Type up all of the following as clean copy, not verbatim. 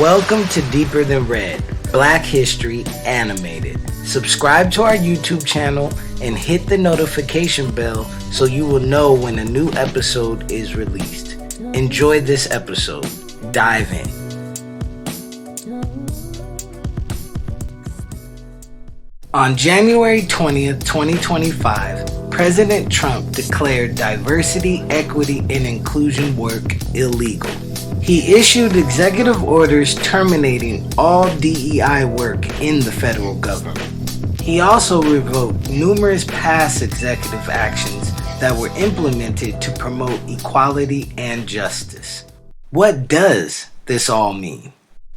Welcome to Deeper Than Red, Black History Animated. Subscribe to our YouTube channel and hit the notification bell so you will know when a new episode is released. Enjoy this episode. Dive in. On January 20th, 2025, President Trump declared diversity, equity, and inclusion work illegal. He issued executive orders terminating all DEI work in the federal government. He also revoked numerous past executive actions that were implemented to promote equality and justice. What does this all mean?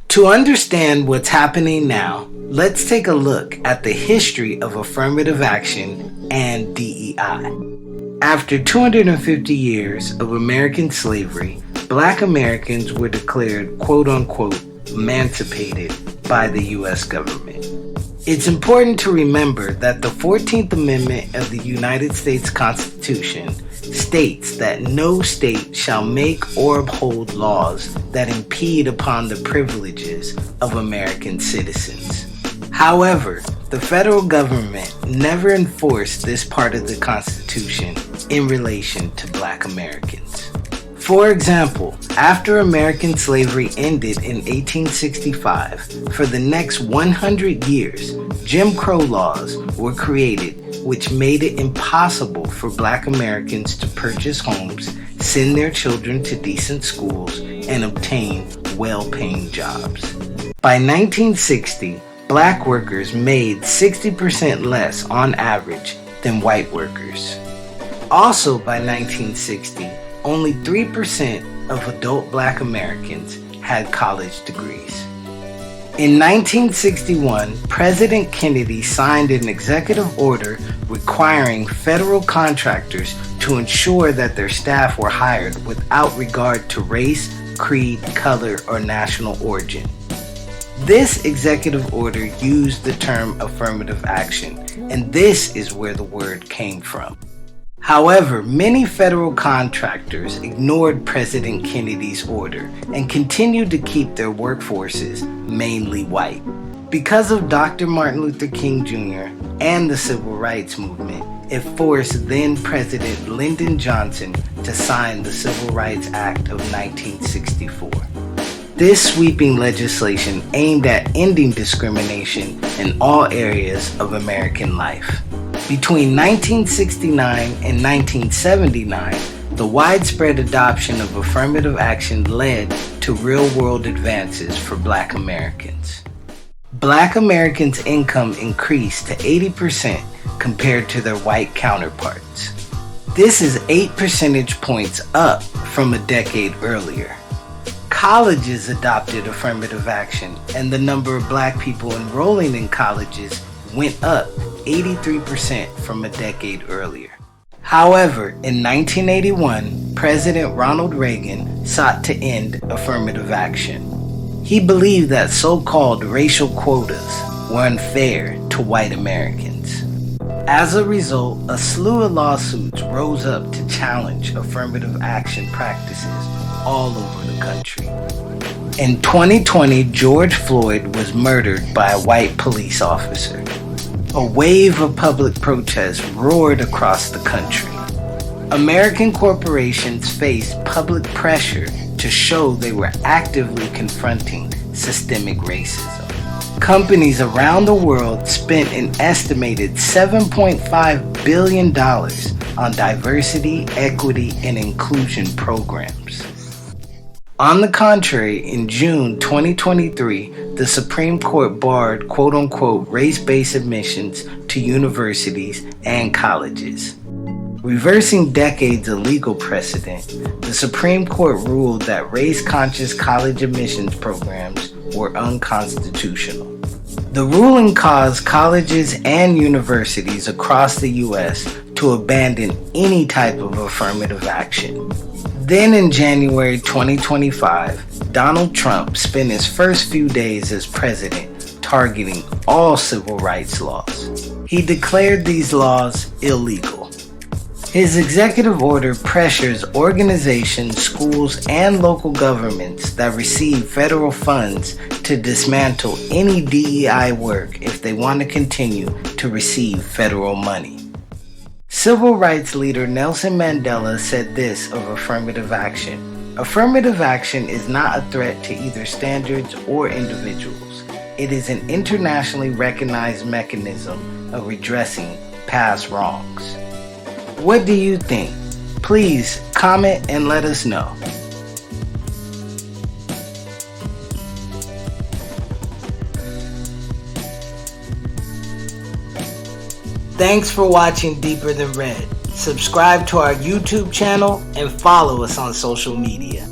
To understand what's happening now, let's take a look at the history of affirmative action and DEI. After 250 years of American slavery, Black Americans were declared quote-unquote emancipated by the U.S. government. It's important to remember that the 14th Amendment of the United States Constitution states that no state shall make or uphold laws that impede upon the privileges of American citizens. However, the federal government never enforced this part of the Constitution in relation to Black Americans. For example, after American slavery ended in 1865, for the next 100 years, Jim Crow laws were created which made it impossible for Black Americans to purchase homes, send their children to decent schools, and obtain well-paying jobs. By 1960, Black workers made 60% less on average than white workers. Also by 1960, only 3% of adult Black Americans had college degrees. In 1961, President Kennedy signed an executive order requiring federal contractors to ensure that their staff were hired without regard to race, creed, color, or national origin. This executive order used the term affirmative action, and this is where the word came from. However, many federal contractors ignored President Kennedy's order and continued to keep their workforces mainly white. Because of Dr. Martin Luther King Jr. and the Civil Rights Movement, it forced then-President Lyndon Johnson to sign the Civil Rights Act of 1964. This sweeping legislation aimed at ending discrimination in all areas of American life. Between 1969 and 1979, the widespread adoption of affirmative action led to real-world advances for Black Americans. Black Americans' income increased to 80% compared to their white counterparts. This is 8 percentage points up from a decade earlier. Colleges adopted affirmative action, and the number of Black people enrolling in colleges went up 83% from a decade earlier. However, in 1981, President Ronald Reagan sought to end affirmative action. He believed that so-called racial quotas were unfair to white Americans. As a result, a slew of lawsuits rose up to challenge affirmative action practices all over the country. In 2020, George Floyd was murdered by a white police officer. A wave of public protests roared across the country. American corporations faced public pressure to show they were actively confronting systemic racism. Companies around the world spent an estimated $7.5 billion on diversity, equity, and inclusion programs. On the contrary, in June 2023, the Supreme Court barred quote-unquote race-based admissions to universities and colleges. Reversing decades of legal precedent, the Supreme Court ruled that race-conscious college admissions programs were unconstitutional. The ruling caused colleges and universities across the U.S. to abandon any type of affirmative action. Then in January 2025, Donald Trump spent his first few days as president targeting all civil rights laws. He declared these laws illegal. His executive order pressures organizations, schools, and local governments that receive federal funds to dismantle any DEI work if they want to continue to receive federal money. Civil rights leader Nelson Mandela said this of affirmative action: "Affirmative action is not a threat to either standards or individuals. It is an internationally recognized mechanism of redressing past wrongs." What do you think? Please comment and let us know. Thanks for watching Deeper Than Red. Subscribe to our YouTube channel and follow us on social media.